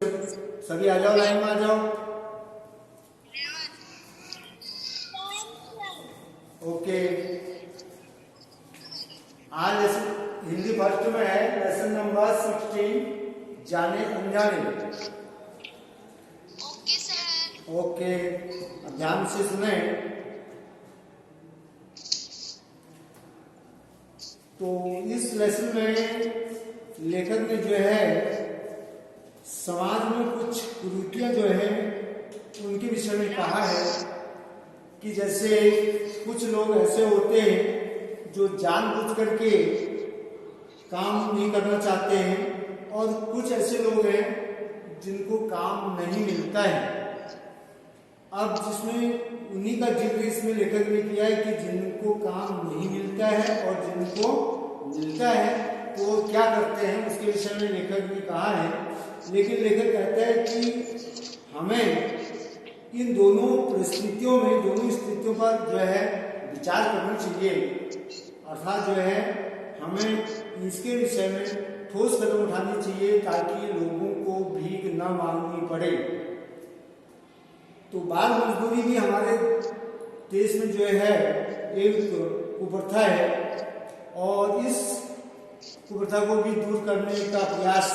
सभी आ जाओ, लाइन में आ जाओ। ओके, आज हिंदी फर्स्ट में है लेसन नंबर 16 जाने अनजाने। Okay sir. ओके, अब ध्यान से सुने। तो इस लेसन में लेखक ने जो है समाज में कुछ कुरीतियां जो है उनके विषय में कहा है कि जैसे कुछ लोग ऐसे होते हैं जो जानबूझ करके काम नहीं करना चाहते हैं और कुछ ऐसे लोग हैं जिनको काम नहीं मिलता है। अब जिसमें उन्हीं का जिक्र इसमें लेखक ने किया है कि जिनको काम नहीं मिलता है और जिनको मिलता है तो वो क्या करते हैं उसके विषय में लेखक ने कहा है। लेकिन लेखक कहता है कि हमें इन दोनों परिस्थितियों में, दोनों स्थितियों पर जो है विचार करना चाहिए, अर्थात जो है हमें इसके विषय में ठोस कदम उठाने चाहिए ताकि लोगों को भीख न मांगनी पड़े। तो बाल मजदूरी भी हमारे देश में जो है एक कुप्रथा है और इस कुप्रथा को भी दूर करने का प्रयास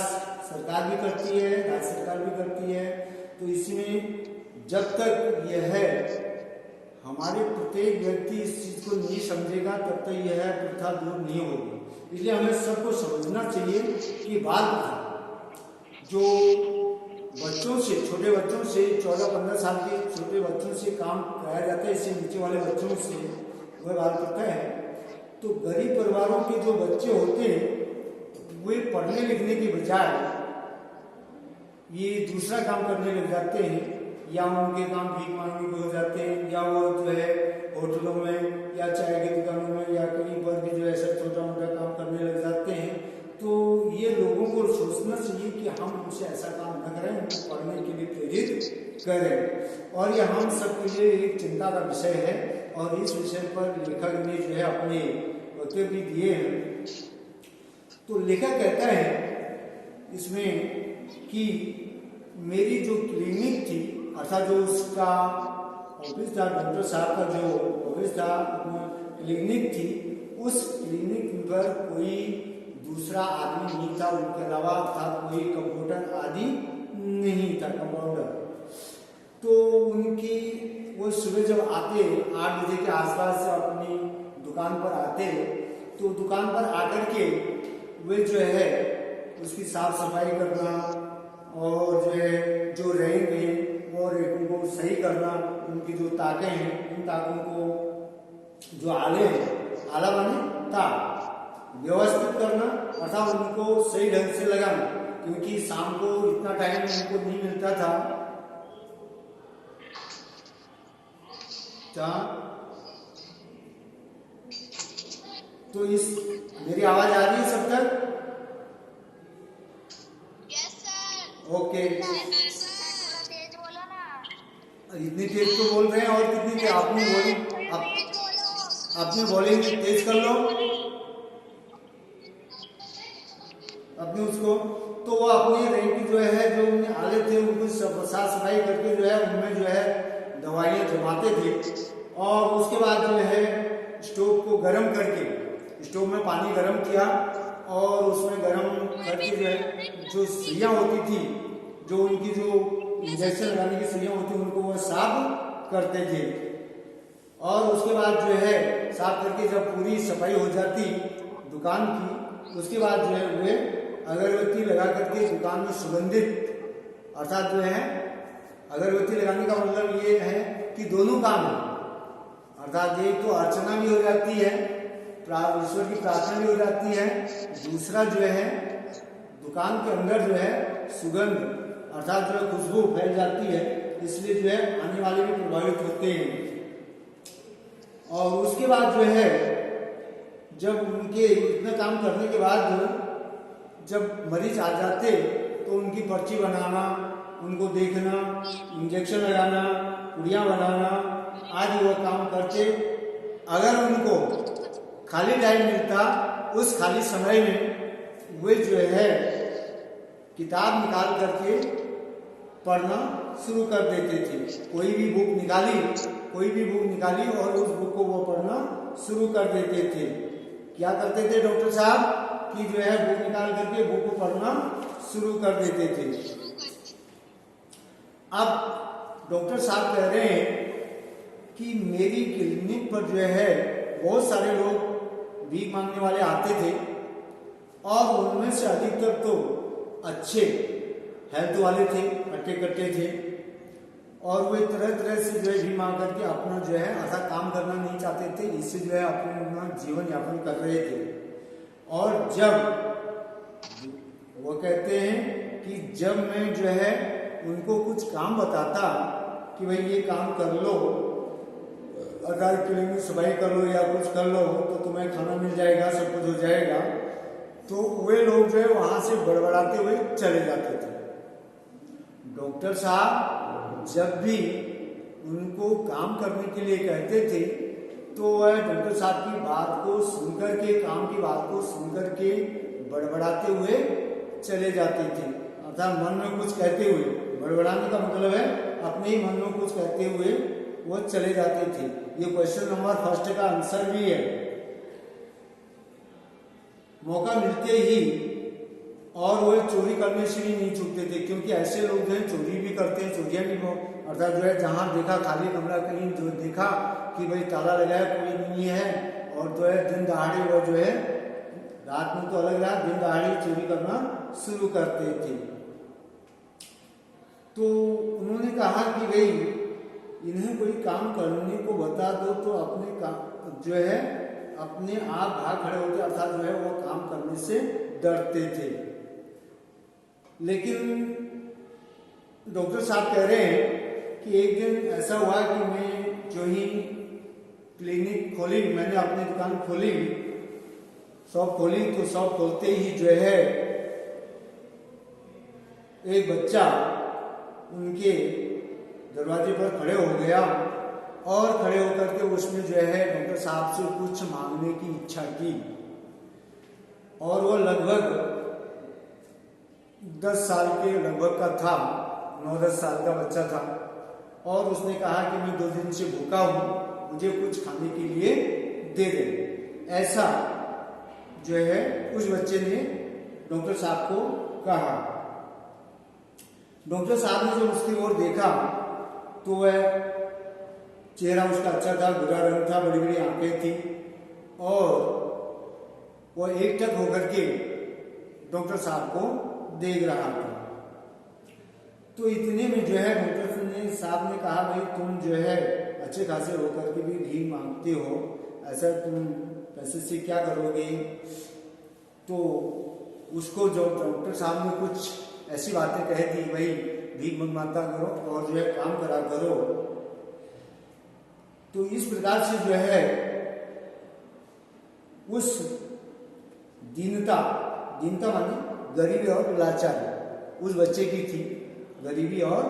सरकार भी करती है, राज्य सरकार भी करती है। तो इसमें जब तक यह है हमारे प्रत्येक व्यक्ति इस चीज को नहीं समझेगा तब तक यह प्रथा दूर नहीं होगी। इसलिए हमें सबको समझना चाहिए कि बाल प्रथा जो बच्चों से, छोटे बच्चों से 14-15 साल के छोटे बच्चों से काम कराया जाता है, इससे नीचे वाले बच्चों से, वह बाल प्रथा है। तो गरीब परिवारों के जो बच्चे होते हैं वे पढ़ने लिखने की बजाय ये दूसरा काम करने लग जाते हैं, या उनके काम भीख मांगने के हो जाते हैं, या वो जो है होटलों में या चाय की दुकानों में या कहीं पर भी जो है सब छोटा मोटा काम करने लग जाते हैं। तो ये लोगों को सोचना चाहिए कि हम उनसे ऐसा काम न करें, उनको पढ़ने के लिए प्रेरित करें। और यह हम सबके लिए एक चिंता का विषय है और इस विषय पर लेखक ने जो है अपने वक्तव्य भी दिए हैं। तो लेखक कहता है इसमें कि मेरी जो क्लिनिक थी, अर्थात जो उसका ऑफिस था, डॉक्टर साहब का जो ऑफिस था, क्लिनिक थी, उस क्लिनिक पर कोई दूसरा आदमी नहीं था उनके अलावा, अर्थात कोई कंप्यूटर आदि नहीं था, कंपाउंडर। तो उनकी वो सुबह जब आते 8 बजे के आसपास अपनी दुकान पर आते तो दुकान पर आकर के वे जो है उसकी साफ सफाई करना और जो है जो रैंक है वो रैंकों को सही करना, उनकी जो ताकें हैं उन ताकों को जो आले हैं, आला बने ताक व्यवस्थित करना, अर्थात उनको सही ढंग से लगाना, क्योंकि शाम को इतना टाइम उनको नहीं मिलता था। तो इस मेरी आवाज आ रही है सब तक? ओके, इतनी तेज तो बोल रहे हैं और कितनी तेज आपने बोली, आपने वॉल्यूम तेज कर लो अपने उसको। तो वो अपने रैंक जो है जो उन्हें आले थे उनको साफ सफाई करके जो है उनमें जो है दवाइयाँ जमाते थे और उसके बाद जो है स्टोव को गर्म करके स्टोव में पानी गर्म किया और उसमें गर्म करके जो है जो सुइयां होती थी, जो उनकी जो इंजेक्शन लगाने की सुइयां होती उनको वो साफ करते थे। और उसके बाद जो है साफ करके जब पूरी सफाई हो जाती दुकान की, उसके बाद जो है वे अगरबत्ती लगा करके दुकान में सुगंधित, अर्थात जो है अगरबत्ती लगाने का मतलब ये है कि दोनों काम है, अर्थात एक तो अर्चना भी हो जाती है, ईश्वर की प्रार्थना भी हो जाती है, दूसरा जो है दुकान के अंदर जो है सुगंध अर्थात जो खुशबू फैल जाती है, इसलिए जो है आने वाले भी प्रभावित होते हैं। और उसके बाद जो है जब उनके इतना काम करने के बाद जब मरीज आ जाते तो उनकी पर्ची बनाना, उनको देखना, इंजेक्शन लगाना, पुड़ियाँ बनाना आदि वो काम करते। अगर उनको खाली टाइम मिलता उस खाली समय में वे जो है किताब निकाल करके पढ़ना शुरू कर देते थे। कोई भी बुक निकाली और उस बुक को वो पढ़ना शुरू कर देते थे। क्या करते थे डॉक्टर साहब कि जो है बुक निकाल करके बुक को पढ़ना शुरू कर देते थे। अब डॉक्टर साहब कह रहे हैं कि मेरी क्लिनिक पर जो है बहुत सारे लोग भीख मांगने वाले आते थे और उनमें से अधिकतर तो अच्छे हेल्थ वाले थे, अट्टे कट्टे थे और वे तरह तरह से जो है भीख मांग करके अपना जो है ऐसा काम करना नहीं चाहते थे, इससे जो है अपना जीवन यापन कर रहे थे। और जब वो कहते हैं कि जब मैं जो है उनको कुछ काम बताता कि भाई ये काम कर लो, अगर क्लिनिक सफाई कर लो या कुछ कर लो तो तुम्हें खाना मिल जाएगा, सब कुछ हो जाएगा, तो वे लोग जो है वहां से बड़बड़ाते हुए चले जाते थे। डॉक्टर साहब जब भी उनको काम करने के लिए कहते थे तो वह डॉक्टर साहब की बात को सुनकर के, काम की बात को सुनकर के बड़बड़ाते हुए चले जाते थे। अर्थात मन में कुछ कहते हुए, बड़बड़ाने का मतलब है अपने ही मन में कुछ कहते हुए वो चले जाते थे। ये क्वेश्चन नंबर फर्स्ट का आंसर भी है। मौका मिलते ही और वो चोरी करने से भी नहीं चूकते थे, क्योंकि ऐसे लोग जो है चोरी भी करते हैं, चोरियां भी अर्थात जो है जहां देखा खाली कमरा, कहीं जो देखा कि भाई ताला लगा है कोई नहीं है, और जो है दिन दहाड़े वो जो है रात में तो अलग रहा, दिन दहाड़े चोरी करना शुरू करते थे। तो उन्होंने कहा कि भाई इन्हें कोई काम करने को बता दो तो अपने काम जो है अपने आप भाग खड़े होते, अर्थात जो है वो काम करने से डरते थे। लेकिन डॉक्टर साहब कह रहे हैं कि एक दिन ऐसा हुआ कि मैं जो ही क्लिनिक खोली, मैंने अपनी दुकान खोली, शॉप खोली, तो शॉप खोलते ही जो है एक बच्चा उनके दरवाजे पर खड़े हो गया और खड़े होकर के उसने जो है डॉक्टर साहब से कुछ मांगने की इच्छा की। और वो लगभग 10 साल के लगभग का था, 9-10 साल का बच्चा था, और उसने कहा कि मैं 2 दिन से भूखा हूं, मुझे कुछ खाने के लिए दे दे। ऐसा जो है उस बच्चे ने डॉक्टर साहब को कहा। डॉक्टर साहब ने जब उसकी ओर देखा तो वह चेहरा उसका अच्छा था, भूरा रंग था, बड़ी बड़ी आंखें थी, और वह एकटक होकर के डॉक्टर साहब को देख रहा था। तो इतने में जो है डॉक्टर साहब ने कहा भाई तुम जो है अच्छे खासे होकर के भी भीख मांगते हो, ऐसा तुम पैसे से क्या करोगे? तो उसको जो डॉक्टर साहब ने कुछ ऐसी बातें कह दी, भाई भीख मंगवाता करो और जो है काम करा करो। तो इस प्रकार से जो है उस दीनता माने गरीबी और लाचारी उस बच्चे की थी, गरीबी और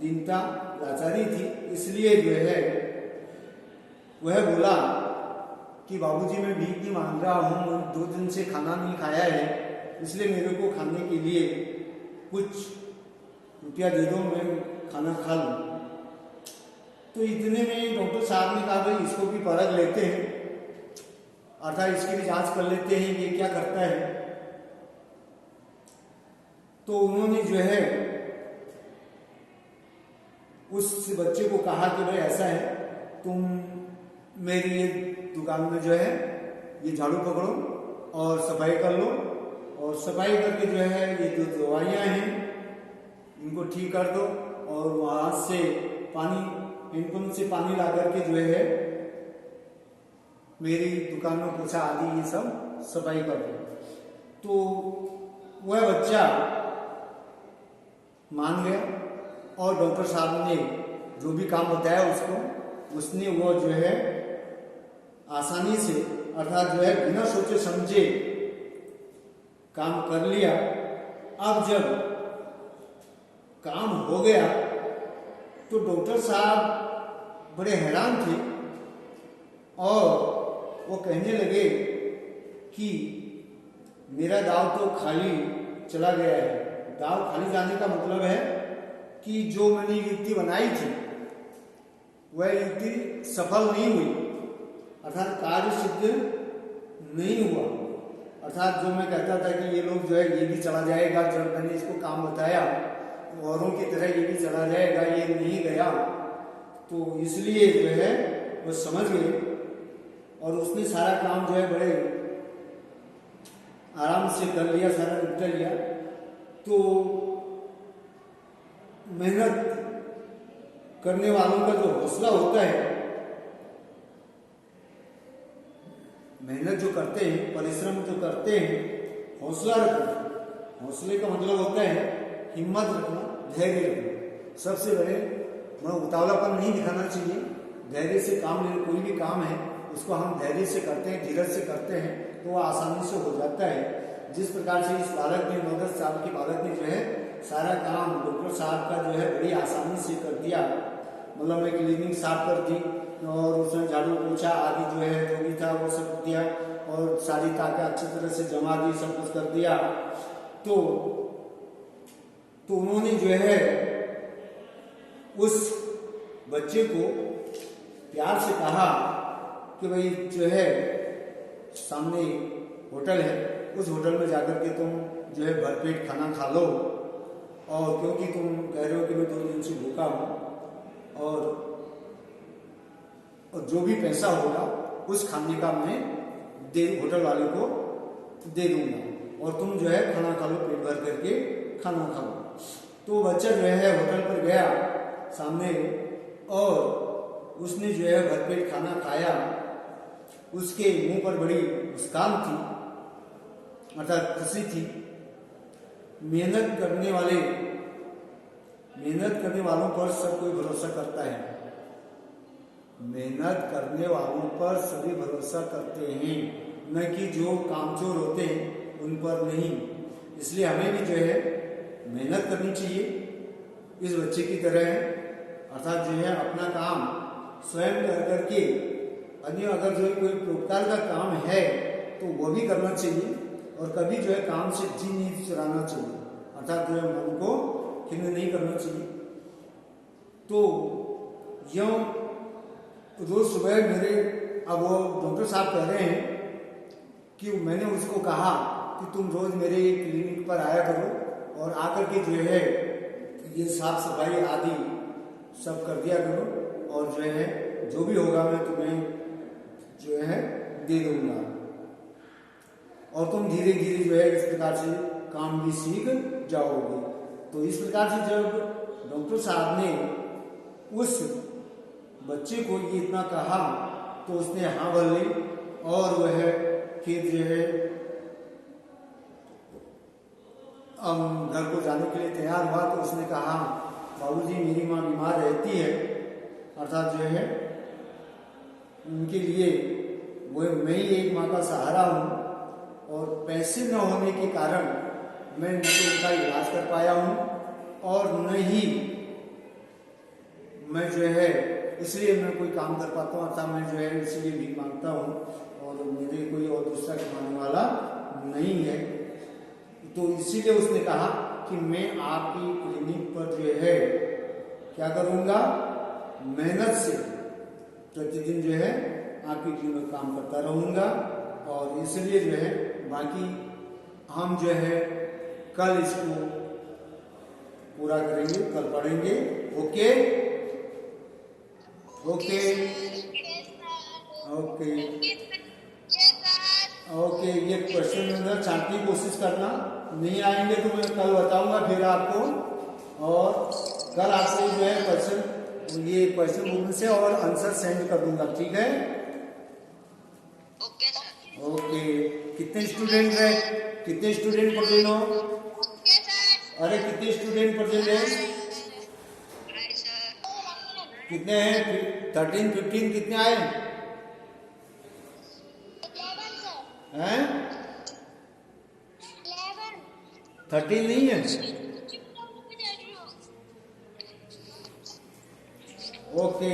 दीनता लाचारी थी, इसलिए जो है वह बोला कि बाबूजी मैं भीख नहीं मांग रहा हूँ, 2 दिन से खाना नहीं खाया है, इसलिए मेरे को खाने के लिए कुछ रुपया दे दो, मैं खाना खा लूँ। तो इतने में डॉक्टर साहब ने कहा भाई इसको भी परख लेते हैं, अर्थात इसकी भी जांच कर लेते हैं ये क्या करता है। तो उन्होंने जो है उस बच्चे को कहा कि भाई ऐसा है, तुम मेरी ये दुकान में जो है ये झाड़ू पकड़ो और सफाई कर लो, और सफाई करके जो है ये जो दवाइयाँ हैं इनको ठीक कर दो, और वहाँ से पानी, हैंडपंप से पानी ला करके जो है मेरी दुकान में पोछा आदि ये सब सफाई कर दो। तो वह बच्चा मान गया और डॉक्टर साहब ने जो भी काम बताया उसने वो जो है आसानी से, अर्थात जो है बिना सोचे समझे काम कर लिया। अब जब काम हो गया तो डॉक्टर साहब बड़े हैरान थे और वो कहने लगे कि मेरा दाव तो खाली चला गया है। दाव खाली जाने का मतलब है कि जो मैंने युक्ति बनाई थी वह युक्ति सफल नहीं हुई, अर्थात कार्य सिद्ध नहीं हुआ। अर्थात जो मैं कहता था कि ये लोग जो है ये भी चला जाएगा, जब मैंने इसको काम बताया औरों की तरह ये भी चला जाएगा, ये नहीं गया, तो इसलिए जो है वो समझ गए और उसने सारा काम जो है बड़े आराम से कर लिया, सारा निपटा लिया। तो मेहनत करने वालों का जो हौसला होता है, मेहनत जो करते हैं, परिश्रम जो करते हैं, हौसला रखना, हौसले का मतलब होता है हिम्मत रखना, धैर्य रखना। सबसे बड़े उतावलापन नहीं दिखाना चाहिए, धैर्य से काम लेना। कोई भी काम है उसको हम धैर्य से करते हैं, धीरज से करते हैं तो वह आसानी से हो जाता है। जिस प्रकार से इस बालक ने 9-10 साल के बालक ने जो है सारा काम डॉक्टर साहब का जो है बड़ी आसानी से कर दिया, मतलब मैं क्लीनिंग साफ कर दी और उसने झाड़ू पोछा आदि जो है जो भी था वो सब दिया और सारी ताकत अच्छी तरह से जमा दी, सब कुछ कर दिया। तो उन्होंने जो है उस बच्चे को प्यार से कहा कि भाई जो है सामने होटल है, उस होटल में जाकर के तुम जो है भरपेट खाना खा लो, और क्योंकि तुम कह रहे हो कि मैं 2 दिन से भूखा हूँ और जो भी पैसा होगा उस खाने का मैं होटल वाले को दे दूंगा और तुम जो है खाना खा लो, पेट भर करके खाना खा लो। तो बच्चा जो है होटल पर गया सामने और उसने जो है भरपेट खाना खाया। उसके मुंह पर बड़ी मुस्कान थी, अर्थात खुशी थी। मेहनत करने वालों पर सब कोई भरोसा करता है, मेहनत करने वालों पर सभी भरोसा करते हैं, न कि जो कामचोर होते हैं उन पर नहीं। इसलिए हमें भी जो है मेहनत करनी चाहिए इस बच्चे की तरह, अर्थात जो है अपना काम स्वयं कर करके अन्य अगर जो कोई उपकार का काम है तो वो भी करना चाहिए और कभी जो है काम से जी नहीं चुराना चाहिए, अर्थात जो है मन को खिन्न नहीं करना चाहिए। तो यूँ रोज सुबह मेरे, अब वो डॉक्टर साहब कह रहे हैं कि मैंने उसको कहा कि तुम रोज मेरे क्लिनिक पर आया करो और आकर के जो है ये साफ सफाई आदि सब कर दिया करो और जो है जो भी होगा मैं तुम्हें जो है दे दूंगा और तुम धीरे धीरे जो है इस प्रकार से काम भी सीख जाओगे। तो इस प्रकार से जब डॉक्टर साहब ने उस बच्चे को ये इतना कहा तो उसने हाँ भर ली और वह फिर जो है घर को जाने के लिए तैयार हुआ। तो उसने कहा बाबूजी मेरी माँ बीमार रहती है, अर्थात जो है उनके लिए वो मैं ही एक माँ का सहारा हूँ और पैसे न होने के कारण मैं न तो उनका इलाज कर पाया हूँ और न ही मैं जो है इसलिए मैं कोई काम कर पाता हूँ, अर्थात मैं जो है इसलिए भी मांगता हूँ और मेरे कोई और दूसरा कमाने वाला नहीं है। तो इसीलिए उसने कहा कि मैं आपकी क्लिनिक पर जो है क्या करूँगा, मेहनत से प्रतिदिन जो है आपकी क्लिनिक काम करता रहूँगा और इसलिए जो है बाकी हम जो है कल इसको पूरा करेंगे, कल पढ़ेंगे। Okay okay okay okay. ये क्वेश्चन आंसर छांटने की कोशिश करना, नहीं आएंगे तो मैं कल बताऊंगा फिर आपको, और कल आपको जो है क्वेश्चन ये क्वेश्चन बुक से और आंसर सेंड कर दूंगा, ठीक है? Okay sir. ओके। कितने स्टूडेंट है, कितने स्टूडेंट प्रेजेंट हो? Okay sir. अरे कितने स्टूडेंट प्रेजेंट है? कितने हैं? 13, 15 कितने आए हैं? 13 नहीं है? ओके